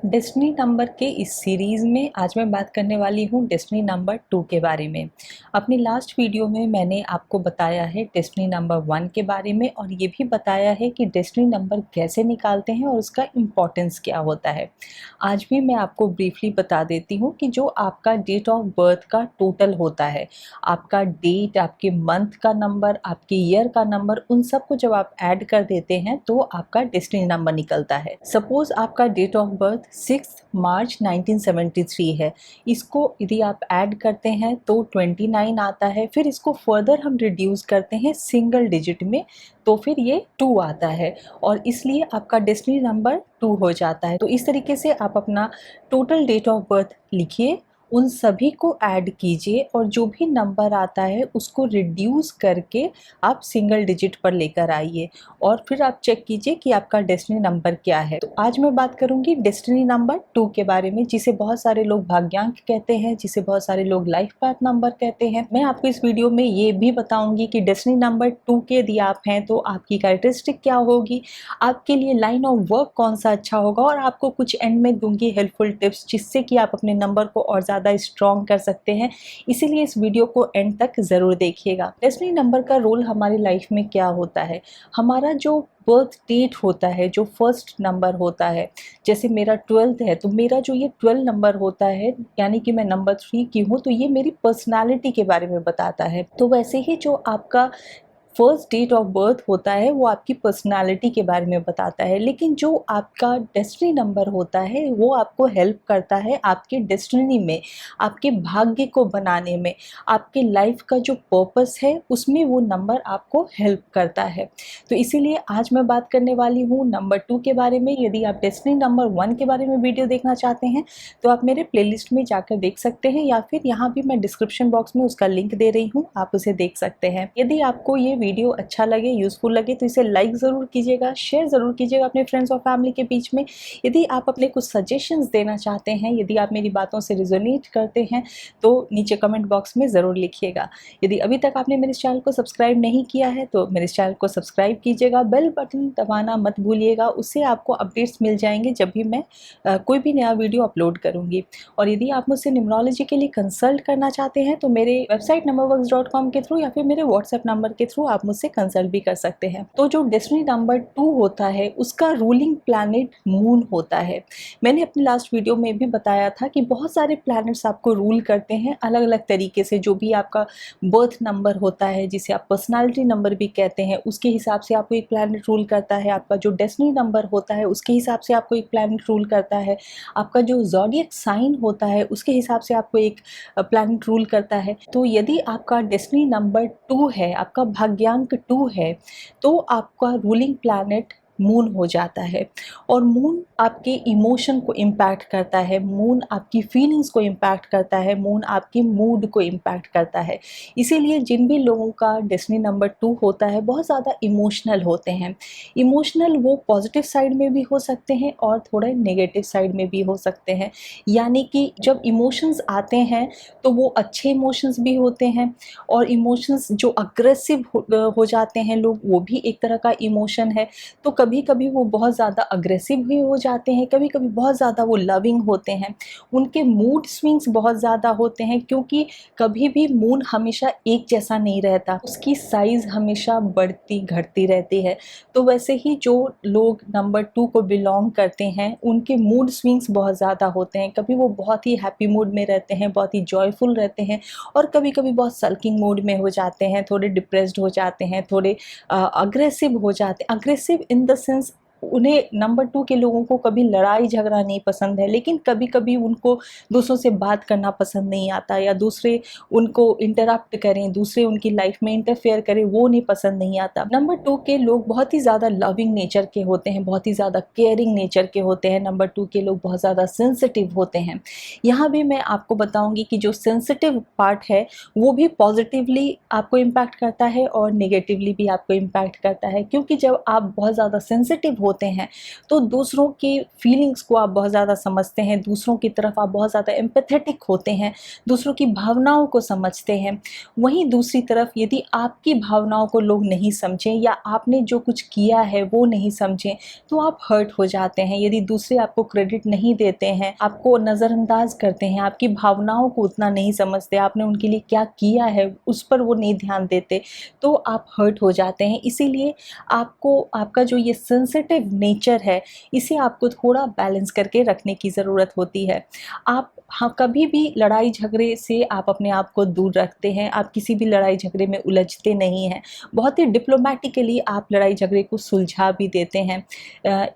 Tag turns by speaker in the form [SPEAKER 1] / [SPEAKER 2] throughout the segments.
[SPEAKER 1] Destiny number के इस series में आज मैं बात करने वाली हूँ डेस्टिनी नंबर 2 के बारे में। अपनी लास्ट वीडियो में मैंने आपको बताया है डेस्टिनी नंबर 1 के बारे में और ये भी बताया है कि डेस्टिनी नंबर कैसे निकालते हैं और उसका इम्पोर्टेंस क्या होता है। आज भी मैं आपको ब्रीफली बता देती हूँ कि जो आपका डेट ऑफ बर्थ का टोटल होता है, आपका डेट, आपके मंथ का नंबर, आपके ईयर का नंबर, उन सब को जब आप ऐड कर देते हैं तो आपका डेस्टिनी नंबर निकलता है। सपोज़ आपका डेट ऑफ बर्थ 6 मार्च 1973 है। इसको यदि आप ऐड करते हैं तो 29 आता है। फिर इसको फर्दर हम रिड्यूस करते हैं सिंगल डिजिट में, तो फिर ये 2 आता है और इसलिए आपका डेस्टिनी नंबर 2 हो जाता है। तो इस तरीके से आप अपना टोटल डेट ऑफ बर्थ लिखिए, उन सभी को ऐड कीजिए और जो भी नंबर आता है उसको रिड्यूस करके आप सिंगल डिजिट पर लेकर आइए और फिर आप चेक कीजिए कि आपका डेस्टिनी नंबर क्या है। तो आज मैं बात करूंगी डेस्टिनी नंबर 2 के बारे में, जिसे बहुत सारे लोग भाग्यांक कहते हैं, जिसे बहुत सारे लोग लाइफ पाथ नंबर कहते हैं। मैं आपको इस वीडियो में ये भी बताऊंगी कि डेस्टिनी नंबर 2 के यदि आप हैं तो आपकी कैरेक्टरिस्टिक क्या होगी, आपके लिए लाइन ऑफ वर्क कौन सा अच्छा होगा और आपको कुछ एंड में दूंगी हेल्पफुल टिप्स जिससे कि आप अपने नंबर को और ज़्यादा स्ट्रॉन्ग कर सकते हैं। इसीलिए इस वीडियो को एंड तक ज़रूर देखिएगा। डेस्टिनी नंबर का रोल हमारी लाइफ में क्या होता है, हमारा जो बर्थ डेट होता है, जो फर्स्ट नंबर होता है, जैसे मेरा 12th है तो मेरा जो ये 12 नंबर होता है, यानी कि मैं नंबर 3 की हूँ, तो ये मेरी पर्सनालिटी के बारे में बताता है। तो वैसे ही जो आपका फर्स्ट डेट ऑफ बर्थ होता है वो आपकी पर्सनालिटी के बारे में बताता है, लेकिन जो आपका डेस्टिनी नंबर होता है वो आपको हेल्प करता है आपके डेस्टिनी में, आपके भाग्य को बनाने में, आपके लाइफ का जो पर्पस है उसमें वो नंबर आपको हेल्प करता है। तो इसीलिए आज मैं बात करने वाली हूँ नंबर 2 के बारे में। यदि आप डेस्टिनी नंबर 1 के बारे में वीडियो देखना चाहते हैं तो आप मेरे प्लेलिस्ट में जाकर देख सकते हैं, या फिर यहाँ भी मैं डिस्क्रिप्शन बॉक्स में उसका लिंक दे रही हूँ, आप उसे देख सकते हैं। यदि आपको ये वीडियो अच्छा लगे, यूजफुल लगे, तो इसे लाइक ज़रूर कीजिएगा, शेयर ज़रूर कीजिएगा अपने फ्रेंड्स और फैमिली के बीच में। यदि आप अपने कुछ सजेशंस देना चाहते हैं, यदि आप मेरी बातों से रिजोनेट करते हैं तो नीचे कमेंट बॉक्स में ज़रूर लिखिएगा। यदि अभी तक आपने मेरे चैनल को सब्सक्राइब नहीं किया है तो मेरे चैनल को सब्सक्राइब कीजिएगा, बेल बटन दबाना मत भूलिएगा, उससे आपको अपडेट्स मिल जाएंगे जब भी मैं कोई भी नया वीडियो अपलोड करूँगी। और यदि आप मुझसे न्यूमरोलॉजी के लिए कंसल्ट करना चाहते हैं तो मेरे वेबसाइट numberworks.com के थ्रू या फिर मेरे व्हाट्सएप नंबर के थ्रू आप मुझसे कंसल्ट भी कर सकते हैं। तो जो डेस्टिनी नंबर 2 होता है उसका रूलिंग प्लैनेट मून होता है। मैंने अपनी लास्ट वीडियो में भी बताया था कि बहुत सारे प्लैनेट्स आपको रूल करते हैं अलग अलग तरीके से। जो भी आपका बर्थ नंबर होता है, जिसे आप पर्सनालिटी नंबर भी कहते हैं, उसके हिसाब से आपको एक प्लैनेट रूल करता है। आपका जो डेस्टिनी नंबर होता है उसके हिसाब से आपको एक प्लैनेट रूल करता है। आपका जो ज़ोडिएक साइन होता है उसके हिसाब से आपको एक प्लैनेट रूल करता है। तो यदि आपका डेस्टिनी नंबर 2 है, आपका भाग्यांक 2 है, तो आपका रूलिंग प्लैनेट मून हो जाता है। और मून आपके इमोशन को इम्पैक्ट करता है, मून आपकी फीलिंग्स को इम्पैक्ट करता है, मून आपके मूड को इम्पैक्ट करता है। इसीलिए जिन भी लोगों का डेस्टिनी नंबर 2 होता है बहुत ज़्यादा इमोशनल होते हैं। इमोशनल वो पॉजिटिव साइड में भी हो सकते हैं और थोड़े नेगेटिव साइड में भी हो सकते हैं। यानी कि जब इमोशंस आते हैं तो वो अच्छे इमोशंस भी होते हैं, और इमोशंस जो अग्रेसिव हो जाते हैं लोग, वो भी एक तरह का इमोशन है। तो कभी कभी वो बहुत ज़्यादा अग्रेसिव भी हो जाते हैं, कभी कभी बहुत ज़्यादा वो लविंग होते हैं। उनके मूड स्विंग्स बहुत ज़्यादा होते हैं, क्योंकि कभी भी मून हमेशा एक जैसा नहीं रहता, उसकी साइज़ हमेशा बढ़ती घटती रहती है। तो वैसे ही जो लोग नंबर 2 को बिलोंग करते हैं उनके मूड स्विंग्स बहुत ज़्यादा होते हैं। कभी वो बहुत ही हैप्पी मूड में रहते हैं, बहुत ही जॉयफुल रहते हैं, और कभी कभी बहुत सल्किंग मूड में हो जाते हैं, थोड़े डिप्रेस्ड हो जाते हैं, थोड़े अग्रेसिव हो जाते हैं। अग्रेसिव इन द सेंस, उन्हें नंबर 2 के लोगों को कभी लड़ाई झगड़ा नहीं पसंद है, लेकिन कभी कभी उनको दूसरों से बात करना पसंद नहीं आता, या दूसरे उनको इंटरप्ट करें, दूसरे उनकी लाइफ में इंटरफेयर करें, वो नहीं पसंद नहीं आता। नंबर 2 के लोग बहुत ही ज़्यादा लविंग नेचर के होते हैं, बहुत ही ज़्यादा केयरिंग नेचर के होते हैं। नंबर 2 के लोग बहुत ज़्यादा सेंसिटिव होते हैं। यहाँ भी मैं आपको बताऊँगी कि जो सेंसिटिव पार्ट है वो भी पॉजिटिवली आपको इम्पैक्ट करता है और नेगेटिवली भी आपको इम्पैक्ट करता है, क्योंकि जब आप बहुत ज़्यादा सेंसिटिव होते हैं तो दूसरों की फीलिंग्स को आप बहुत ज़्यादा समझते हैं, दूसरों की तरफ आप बहुत ज़्यादा एम्पैथेटिक होते हैं, दूसरों की भावनाओं को समझते हैं। वहीं दूसरी तरफ यदि आपकी भावनाओं को लोग नहीं समझें या आपने जो कुछ किया है वो नहीं समझें तो आप हर्ट हो जाते हैं। यदि दूसरे आपको क्रेडिट नहीं देते हैं, आपको नज़रअंदाज करते हैं, आपकी भावनाओं को उतना नहीं समझते, आपने उनके लिए क्या किया है उस पर वो नहीं ध्यान देते, तो आप हर्ट हो जाते हैं। इसीलिए आपको आपका जो ये सेंसिटिव नेचर है इसे आपको थोड़ा बैलेंस करके रखने की ज़रूरत होती है। आप हाँ, कभी भी लड़ाई झगड़े से आप अपने आप को दूर रखते हैं, आप किसी भी लड़ाई झगड़े में उलझते नहीं हैं, बहुत ही डिप्लोमेटिकली आप लड़ाई झगड़े को सुलझा भी देते हैं।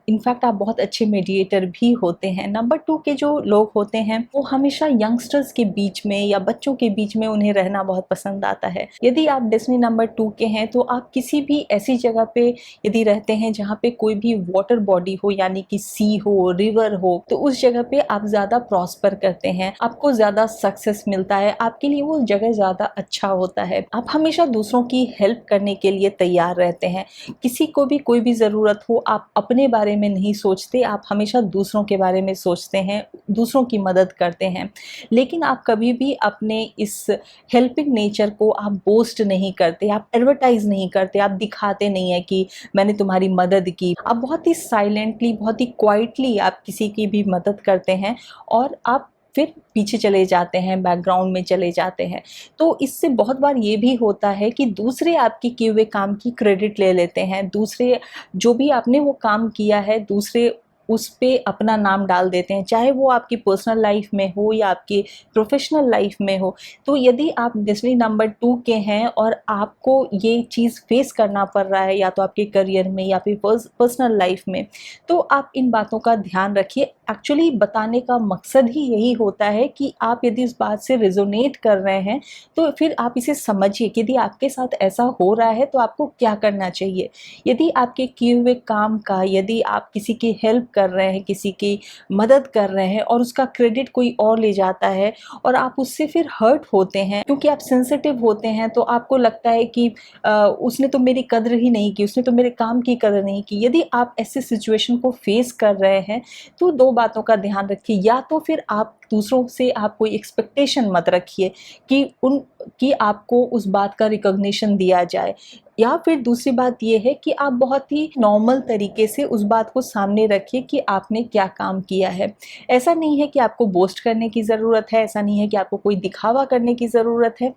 [SPEAKER 1] इनफैक्ट आप बहुत अच्छे मीडिएटर भी होते हैं। नंबर 2 के जो लोग होते हैं वो हमेशा यंगस्टर्स के बीच में या बच्चों के बीच में उन्हें रहना बहुत पसंद आता है। यदि आप डेस्टिनी नंबर 2 के हैं तो आप किसी भी ऐसी जगह पे यदि रहते हैं जहाँ पे कोई भी वाटर बॉडी हो, यानी कि सी हो, रिवर हो, तो उस जगह पे आप ज़्यादा प्रॉस्पर करते हैं, आपको ज़्यादा सक्सेस मिलता है, आपके लिए वो जगह ज़्यादा अच्छा होता है। आप हमेशा दूसरों की हेल्प करने के लिए तैयार रहते हैं। किसी को भी कोई भी ज़रूरत हो, आप अपने बारे में नहीं सोचते, आप हमेशा दूसरों के बारे में सोचते हैं, दूसरों की मदद करते हैं। लेकिन आप कभी भी अपने इस हेल्पिंग नेचर को आप बोस्ट नहीं करते, आप एडवर्टाइज नहीं करते, आप दिखाते नहीं है कि मैंने तुम्हारी मदद की। आप बहुत ही साइलेंटली, बहुत ही क्वाइटली आप किसी की भी मदद करते हैं और आप फिर पीछे चले जाते हैं, बैकग्राउंड में चले जाते हैं। तो इससे बहुत बार ये भी होता है कि दूसरे आपके किए हुए काम की क्रेडिट ले लेते हैं, दूसरे जो भी आपने वो काम किया है दूसरे उस पे अपना नाम डाल देते हैं, चाहे वो आपकी पर्सनल लाइफ में हो या आपकी प्रोफेशनल लाइफ में हो। तो यदि आप डेस्टिनी नंबर 2 के हैं और आपको ये चीज़ फेस करना पड़ रहा है या तो आपके करियर में या फिर पर्सनल लाइफ में, तो आप इन बातों का ध्यान रखिए। एक्चुअली बताने का मकसद ही यही होता है कि आप यदि इस बात से रेजोनेट कर रहे हैं तो फिर आप इसे समझिए कि यदि आपके साथ ऐसा हो रहा है तो आपको क्या करना चाहिए। यदि आपके किए हुए काम का, यदि आप किसी की हेल्प कर रहे हैं, किसी की मदद कर रहे हैं और उसका क्रेडिट कोई और ले जाता है और आप उससे फिर हर्ट होते हैं, क्योंकि आप सेंसिटिव होते हैं तो आपको लगता है कि उसने तो मेरी कदर ही नहीं की, उसने तो मेरे काम की कदर नहीं की। यदि आप ऐसे सिचुएशन को फेस कर रहे हैं तो दो बातों का ध्यान रखिए। या तो फिर आप दूसरों से आप कोई एक्सपेक्टेशन मत रखिए कि आपको उस बात का रिकॉग्निशन दिया जाए, या फिर दूसरी बात ये है कि आप बहुत ही नॉर्मल तरीके से उस बात को सामने रखिए कि आपने क्या काम किया है। ऐसा नहीं है कि आपको बोस्ट करने की ज़रूरत है, ऐसा नहीं है कि आपको कोई दिखावा करने की ज़रूरत है,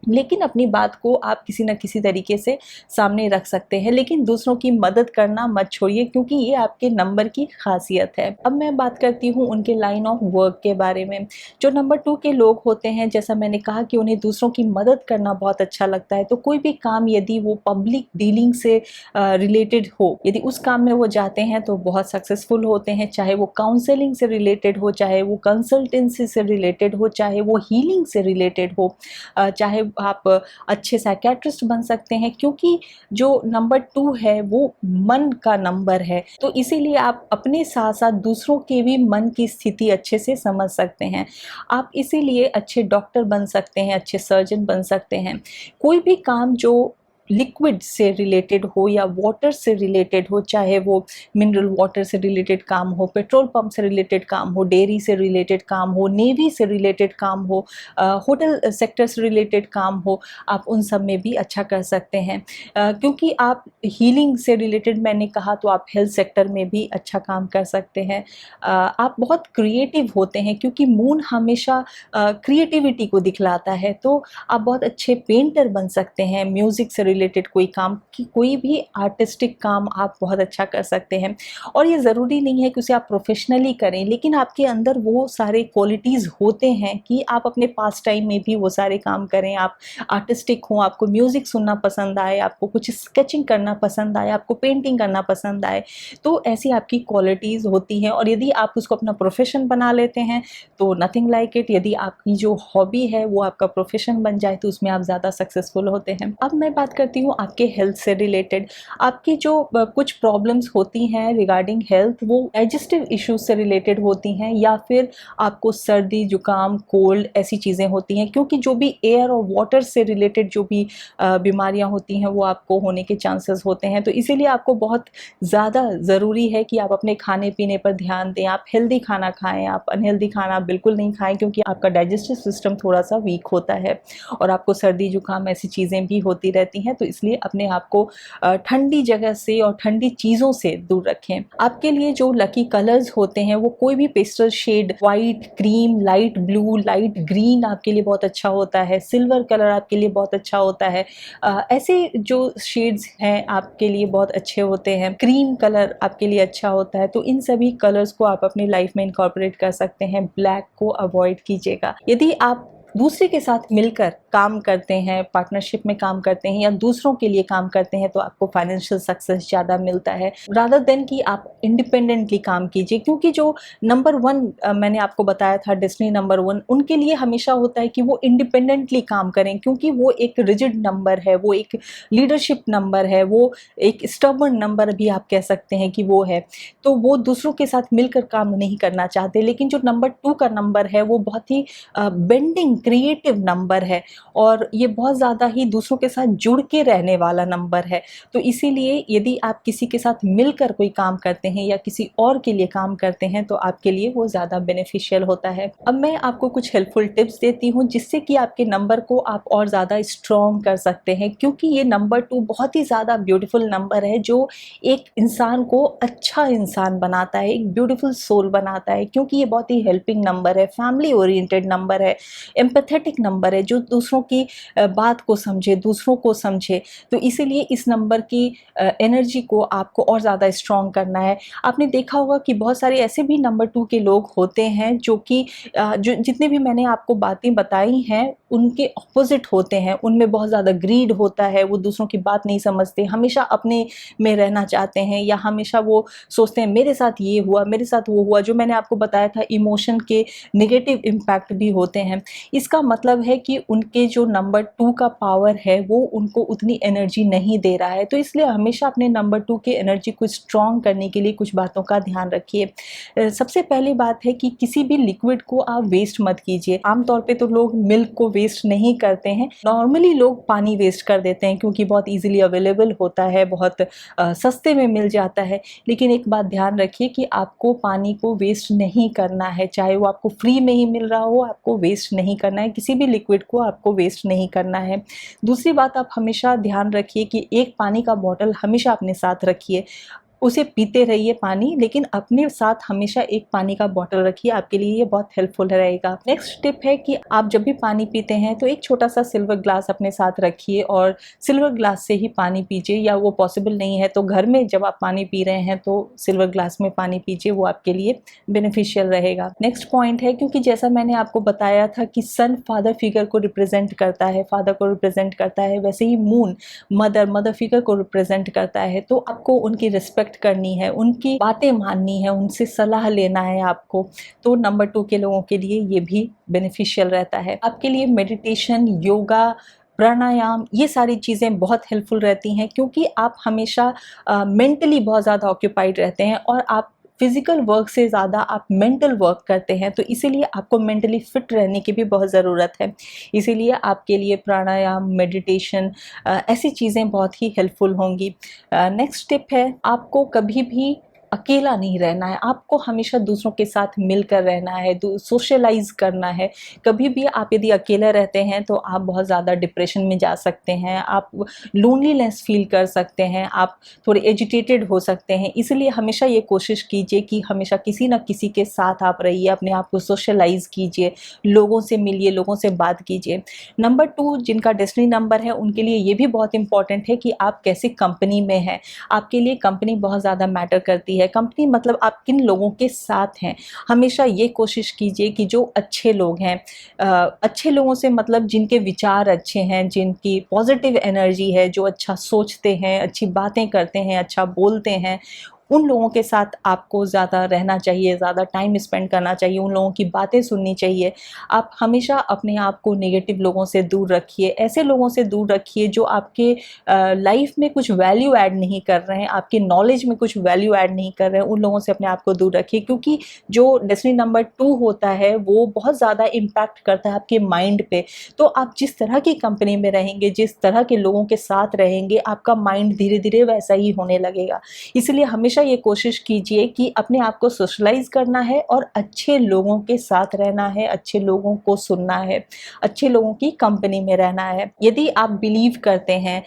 [SPEAKER 1] लेकिन अपनी बात को आप किसी न किसी तरीके से सामने रख सकते हैं। लेकिन दूसरों की मदद करना मत छोड़िए, क्योंकि ये आपके नंबर की खासियत है। अब मैं बात करती हूँ उनके लाइन ऑफ वर्क के बारे में। जो नंबर 2 के लोग होते हैं, जैसा मैंने कहा कि उन्हें दूसरों की मदद करना बहुत अच्छा लगता है, तो कोई भी काम यदि वो पब्लिक डीलिंग से रिलेटेड हो, यदि उस काम में वो जाते हैं तो बहुत सक्सेसफुल होते हैं। चाहे वो काउंसलिंग से रिलेटेड हो, चाहे वो कंसल्टेंसी से रिलेटेड हो, चाहे वो हीलिंग से रिलेटेड हो, चाहे आप अच्छे साइकियाट्रिस्ट बन सकते हैं, क्योंकि जो नंबर 2 है वो मन का नंबर है। तो इसीलिए आप अपने साथ साथ दूसरों के भी मन की स्थिति अच्छे से समझ सकते हैं। आप इसीलिए अच्छे डॉक्टर बन सकते हैं, अच्छे सर्जन बन सकते हैं। कोई भी काम जो लिक्विड से रिलेटेड हो या वाटर से रिलेटेड हो, चाहे वो मिनरल वाटर से रिलेटेड काम हो, पेट्रोल पंप से रिलेटेड काम हो, डेयरी से रिलेटेड काम हो, नेवी से रिलेटेड काम हो, होटल सेक्टर से रिलेटेड काम हो, आप उन सब में भी अच्छा कर सकते हैं। क्योंकि आप हीलिंग से रिलेटेड मैंने कहा, तो आप हेल्थ सेक्टर में भी अच्छा काम कर सकते हैं। आप बहुत क्रिएटिव होते हैं, क्योंकि मून हमेशा क्रिएटिविटी को दिखलाता है, तो आप बहुत अच्छे पेंटर बन सकते हैं। म्यूज़िक से रिलेटेड कोई काम, कि कोई भी आर्टिस्टिक काम आप बहुत अच्छा कर सकते हैं। और ये ज़रूरी नहीं है कि उसे आप प्रोफेशनली करें, लेकिन आपके अंदर वो सारे क्वालिटीज़ होते हैं कि आप अपने पास टाइम में भी वो सारे काम करें। आप आर्टिस्टिक हों, आपको म्यूज़िक सुनना पसंद आए, आपको कुछ स्केचिंग करना पसंद आए, आपको पेंटिंग करना पसंद आए, तो ऐसी आपकी क्वालिटीज़ होती हैं। और यदि आप उसको अपना प्रोफेशन बना लेते हैं तो नथिंग लाइक इट। यदि आपकी जो हॉबी है वो आपका प्रोफेशन बन जाए तो उसमें आप ज़्यादा सक्सेसफुल होते हैं। अब मैं बात करती हूँ आपके हेल्थ से रिलेटेड। आपकी जो कुछ प्रॉब्लम्स होती हैं रिगार्डिंग हेल्थ, वो डाइजेस्टिव इश्यूज से रिलेटेड होती हैं या फिर आपको सर्दी जुकाम कोल्ड ऐसी चीज़ें होती हैं, क्योंकि जो भी एयर और वाटर से रिलेटेड जो भी बीमारियां होती हैं वो आपको होने के चांसेस होते हैं। तो इसीलिए आपको बहुत ज़्यादा ज़रूरी है कि आप अपने खाने पीने पर ध्यान दें, आप हेल्दी खाना खाएं, आप अनहेल्दी खाना बिल्कुल नहीं खाएं, क्योंकि आपका डाइजेस्टिव सिस्टम थोड़ा सा वीक होता है और आपको सर्दी जुकाम ऐसी चीज़ें भी होती रहती हैं। तो इसलिए अपने आप को ठंडी जगह से और ठंडी चीज़ों से दूर रखें। आपके लिए जो लकी कलर्स होते हैं वो कोई भी pastel shade, white, cream, light blue, light green आपके लिए बहुत अच्छा होता है। सिल्वर कलर आपके लिए बहुत अच्छा होता है। ऐसे जो शेड्स हैं आपके लिए बहुत अच्छे होते हैं। क्रीम कलर आपके लिए अच्छा होता है। तो इन सभी कलर्स को आप अपनी लाइफ में इनकॉर्पोरेट कर सकते हैं। ब्लैक को अवॉइड कीजिएगा। यदि आप दूसरे के साथ मिलकर काम करते हैं, पार्टनरशिप में काम करते हैं या दूसरों के लिए काम करते हैं, तो आपको फाइनेंशियल सक्सेस ज़्यादा मिलता है रादर देन कि आप इंडिपेंडेंटली काम कीजिए। क्योंकि जो नंबर 1 मैंने आपको बताया था, डेस्टिनी नंबर 1, उनके लिए हमेशा होता है कि वो इंडिपेंडेंटली काम करें, क्योंकि वो एक रिजिड नंबर है, वो एक लीडरशिप नंबर है, वो एक स्टबर्न नंबर भी आप कह सकते हैं कि वो है। तो वो दूसरों के साथ मिलकर काम नहीं करना चाहते। लेकिन जो नंबर 2 का नंबर है वो बहुत ही बेंडिंग क्रिएटिव नंबर है और ये बहुत ज़्यादा ही दूसरों के साथ जुड़ के रहने वाला नंबर है। तो इसीलिए यदि आप किसी के साथ मिलकर कोई काम करते हैं या किसी और के लिए काम करते हैं तो आपके लिए वो ज़्यादा बेनिफिशियल होता है। अब मैं आपको कुछ हेल्पफुल टिप्स देती हूँ जिससे कि आपके नंबर को आप और ज़्यादा स्ट्रॉन्ग कर सकते हैं, क्योंकि ये नंबर 2 बहुत ही ज़्यादा ब्यूटीफुल नंबर है जो एक इंसान को अच्छा इंसान बनाता है, एक ब्यूटीफुल सोल बनाता है, क्योंकि ये बहुत ही हेल्पिंग नंबर है, फैमिली ओरिएंटेड नंबर है, एम्पैथेटिक नंबर है, जो दूसरों की बात को समझे, दूसरों को समझे। तो इसीलिए इस नंबर की एनर्जी को आपको और ज़्यादा स्ट्रॉन्ग करना है। आपने देखा होगा कि बहुत सारे ऐसे भी नंबर 2 के लोग होते हैं जो कि जो जितने भी मैंने आपको बातें बताई हैं उनके ऑपोजिट होते हैं। उनमें बहुत ज़्यादा ग्रीड होता है, वो दूसरों की बात नहीं समझते, हमेशा अपने में रहना चाहते हैं या हमेशा वो सोचते हैं मेरे साथ ये हुआ, मेरे साथ वो हुआ। जो मैंने आपको बताया था, इमोशन के नेगेटिव इम्पैक्ट भी होते हैं। इसका मतलब है कि उनके जो नंबर 2 का पावर है वो उनको उतनी एनर्जी नहीं दे रहा है। तो इसलिए हमेशा अपने नंबर 2 के एनर्जी को स्ट्रॉन्ग करने के लिए कुछ बातों का ध्यान रखिए। सबसे पहली बात है कि किसी भी लिक्विड को आप वेस्ट मत कीजिए। आमतौर पे तो लोग मिल्क को वेस्ट नहीं करते हैं, नॉर्मली लोग पानी वेस्ट कर देते हैं क्योंकि बहुत ईजिली अवेलेबल होता है, बहुत सस्ते में मिल जाता है। लेकिन एक बात ध्यान रखिए कि आपको पानी को वेस्ट नहीं करना है, चाहे वो आपको फ्री में ही मिल रहा हो, आपको वेस्ट नहीं करना है, किसी भी लिक्विड को आपको वेस्ट नहीं करना है। दूसरी बात, आप हमेशा ध्यान रखिए कि एक पानी का बॉटल हमेशा अपने साथ रखिए, उसे पीते रहिए पानी, लेकिन अपने साथ हमेशा एक पानी का बॉटल रखिए, आपके लिए ये बहुत हेल्पफुल रहेगा। नेक्स्ट टिप है कि आप जब भी पानी पीते हैं तो एक छोटा सा सिल्वर ग्लास अपने साथ रखिए और सिल्वर ग्लास से ही पानी पीजिए, या वो पॉसिबल नहीं है तो घर में जब आप पानी पी रहे हैं तो सिल्वर ग्लास में पानी पीजिए, वो आपके लिए बेनिफिशियल रहेगा। नेक्स्ट पॉइंट है, क्योंकि जैसा मैंने आपको बताया था कि सन फादर फिगर को रिप्रेजेंट करता है, फादर को रिप्रेजेंट करता है, वैसे ही मून मदर फिगर को रिप्रेजेंट करता है। तो आपको उनकी रिस्पेक्ट करनी है, उनकी बातें माननी है, उनसे सलाह लेना है आपको। तो नंबर 2 के लोगों के लिए ये भी बेनिफिशियल रहता है। आपके लिए मेडिटेशन, योगा, प्राणायाम, ये सारी चीज़ें बहुत हेल्पफुल रहती हैं, क्योंकि आप हमेशा मेंटली बहुत ज़्यादा ऑक्यूपाइड रहते हैं और आप फिजिकल वर्क से ज़्यादा आप मेंटल वर्क करते हैं। तो इसीलिए आपको मेंटली फिट रहने की भी बहुत ज़रूरत है। इसीलिए आपके लिए प्राणायाम, मेडिटेशन, ऐसी चीज़ें बहुत ही हेल्पफुल होंगी। नेक्स्ट टिप है, आपको कभी भी अकेला नहीं रहना है, आपको हमेशा दूसरों के साथ मिलकर रहना है, सोशलाइज करना है। कभी भी आप यदि अकेले रहते हैं तो आप बहुत ज़्यादा डिप्रेशन में जा सकते हैं, आप लोनलीनेस फील कर सकते हैं, आप थोड़े एजिटेटेड हो सकते हैं। इसलिए हमेशा ये कोशिश कीजिए कि हमेशा किसी न किसी के साथ आप रहिए, अपने आप को सोशलाइज कीजिए, लोगों से मिलिए, लोगों से बात कीजिए। नंबर 2 जिनका डेस्टिनी नंबर है उनके लिए ये भी बहुत इंपॉर्टेंट है कि आप कैसी कंपनी में हैं। आपके लिए कंपनी बहुत ज़्यादा मैटर करती है। कंपनी मतलब आप किन लोगों के साथ हैं। हमेशा ये कोशिश कीजिए कि जो अच्छे लोग हैं, अच्छे लोगों से मतलब जिनके विचार अच्छे हैं, जिनकी पॉजिटिव एनर्जी है, जो अच्छा सोचते हैं, अच्छी बातें करते हैं, अच्छा बोलते हैं, उन लोगों के साथ आपको ज़्यादा रहना चाहिए, ज़्यादा टाइम स्पेंड करना चाहिए, उन लोगों की बातें सुननी चाहिए। आप हमेशा अपने आप को नेगेटिव लोगों से दूर रखिए, ऐसे लोगों से दूर रखिए जो आपके लाइफ में कुछ वैल्यू ऐड नहीं कर रहे हैं, आपके नॉलेज में कुछ वैल्यू ऐड नहीं कर रहे हैं, उन लोगों से अपने आप को दूर रखिए। क्योंकि जो डेस्टिनी नंबर 2 होता है वो बहुत ज़्यादा इम्पैक्ट करता है आपके माइंड पे। तो आप जिस तरह की कंपनी में रहेंगे, जिस तरह के लोगों के साथ रहेंगे, आपका माइंड धीरे धीरे वैसा ही होने लगेगा। इसलिए हमेशा ये कोशिश कीजिए कि अपने आप को सोशलाइज करना है और अच्छे लोगों के साथ रहना है, अच्छे लोगों को सुनना है, अच्छे लोगों की कंपनी में रहना है। यदि आप बिलीव करते हैं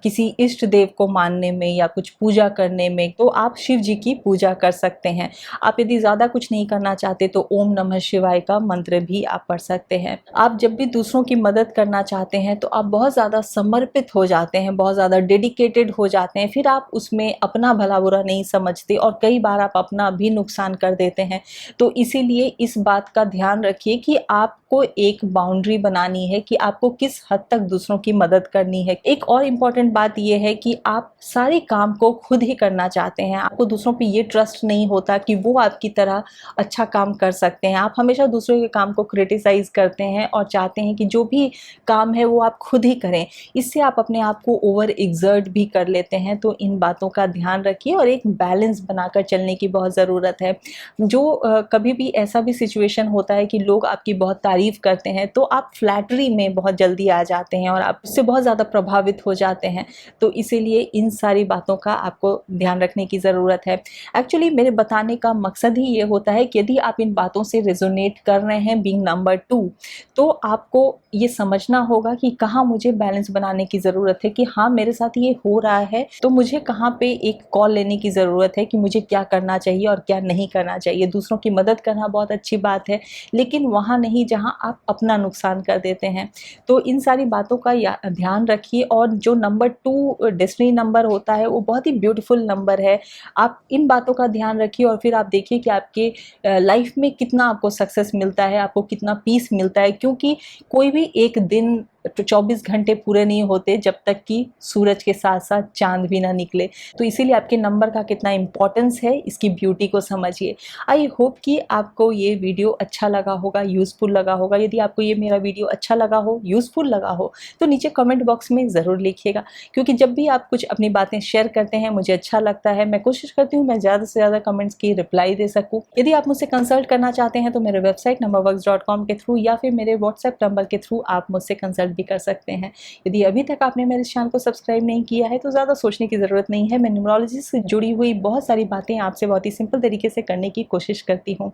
[SPEAKER 1] किसी इष्ट देव को मानने में या कुछ पूजा करने में, तो आप शिव जी की पूजा कर सकते हैं। आप यदि ज़्यादा कुछ नहीं करना चाहते तो ओम नमः शिवाय का मंत्र भी आप पढ़ सकते हैं। आप जब भी दूसरों की मदद करना चाहते हैं तो आप बहुत ज़्यादा समर्पित हो जाते हैं, बहुत ज़्यादा डेडिकेटेड हो जाते हैं, फिर आप उसमें अपना भला बुरा नहीं समझते और कई बार आप अपना भी नुकसान कर देते हैं। तो इसीलिए इस बात का ध्यान रखिए कि आपको एक बाउंड्री बनानी है कि आपको किस हद तक दूसरों की मदद करनी है। एक और इम्पॉर्टेंट बात यह है कि आप सारे काम को खुद ही करना चाहते हैं, आपको दूसरों पे ये ट्रस्ट नहीं होता कि वो आपकी तरह अच्छा काम कर सकते हैं। आप हमेशा दूसरों के काम को क्रिटिसाइज करते हैं और चाहते हैं कि जो भी काम है वो आप खुद ही करें। इससे आप अपने आप को ओवर एक्सर्ट भी कर लेते हैं। तो इन बातों का ध्यान रखिए और एक बैलेंस बनाकर चलने की बहुत ज़रूरत है। जो कभी भी ऐसा भी सिचुएशन होता है कि लोग आपकी बहुत तारीफ़ करते हैं तो आप फ्लैटरी में बहुत जल्दी आ जाते हैं और आप उससे बहुत ज़्यादा प्रभावित हो जाते हैं। तो इसीलिए इन सारी बातों का आपको ध्यान रखने की ज़रूरत है। एक्चुअली मेरे बताने का मकसद ही ये होता है कि यदि आप इन बातों से रेजोनेट कर रहे हैं बीइंग नंबर 2, तो आपको ये समझना होगा कि कहाँ मुझे बैलेंस बनाने की ज़रूरत है कि हाँ मेरे साथ ये हो रहा है तो मुझे कहाँ पे एक कॉल लेने की ज़रूरत है कि मुझे क्या करना चाहिए और क्या नहीं करना चाहिए। दूसरों की मदद करना बहुत अच्छी बात है, लेकिन वहाँ नहीं जहाँ आप अपना नुकसान कर देते हैं। तो इन सारी बातों का ध्यान रखिए। और जो नंबर 2 डेस्टिनी नंबर होता है वो बहुत ही ब्यूटीफुल नंबर है। आप इन बातों का ध्यान रखिए और फिर आप देखिए कि आपके लाइफ में कितना आपको सक्सेस मिलता है, आपको कितना पीस मिलता है। क्योंकि कोई भी एक दिन तो 24 घंटे पूरे नहीं होते जब तक कि सूरज के साथ साथ चांद भी ना निकले। तो इसीलिए आपके नंबर का कितना इम्पोर्टेंस है, इसकी ब्यूटी को समझिए। आई होप कि आपको ये वीडियो अच्छा लगा होगा, यूज़फुल लगा होगा। यदि आपको ये मेरा वीडियो अच्छा लगा हो, यूज़फुल लगा हो, तो नीचे कमेंट बॉक्स में ज़रूर लिखिएगा। क्योंकि जब भी आप कुछ अपनी बातें शेयर करते हैं मुझे अच्छा लगता है। मैं कोशिश करती हूँ मैं ज़्यादा से ज़्यादा कमेंट्स की रिप्लाई दे सकूँ। यदि आप मुझसे कंसल्ट करना चाहते हैं तो मेरे वेबसाइट numberworks.com के थ्रू या फिर मेरे व्हाट्सएप नंबर के थ्रू आप मुझसे कंसल्ट भी कर सकते हैं। यदि अभी तक आपने मेरे चैनल को सब्सक्राइब नहीं किया है तो ज़्यादा सोचने की ज़रूरत नहीं है। मैं न्यूमरोलॉजी से जुड़ी हुई बहुत सारी बातें आपसे बहुत ही सिंपल तरीके से करने की कोशिश करती हूँ।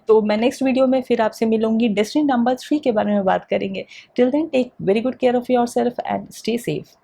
[SPEAKER 1] तो मैं नेक्स्ट वीडियो में फिर आपसे मिलूंगी, डेस्टिनी नंबर 3 के बारे में बात करेंगे। Till then take very good care of yourself and stay safe.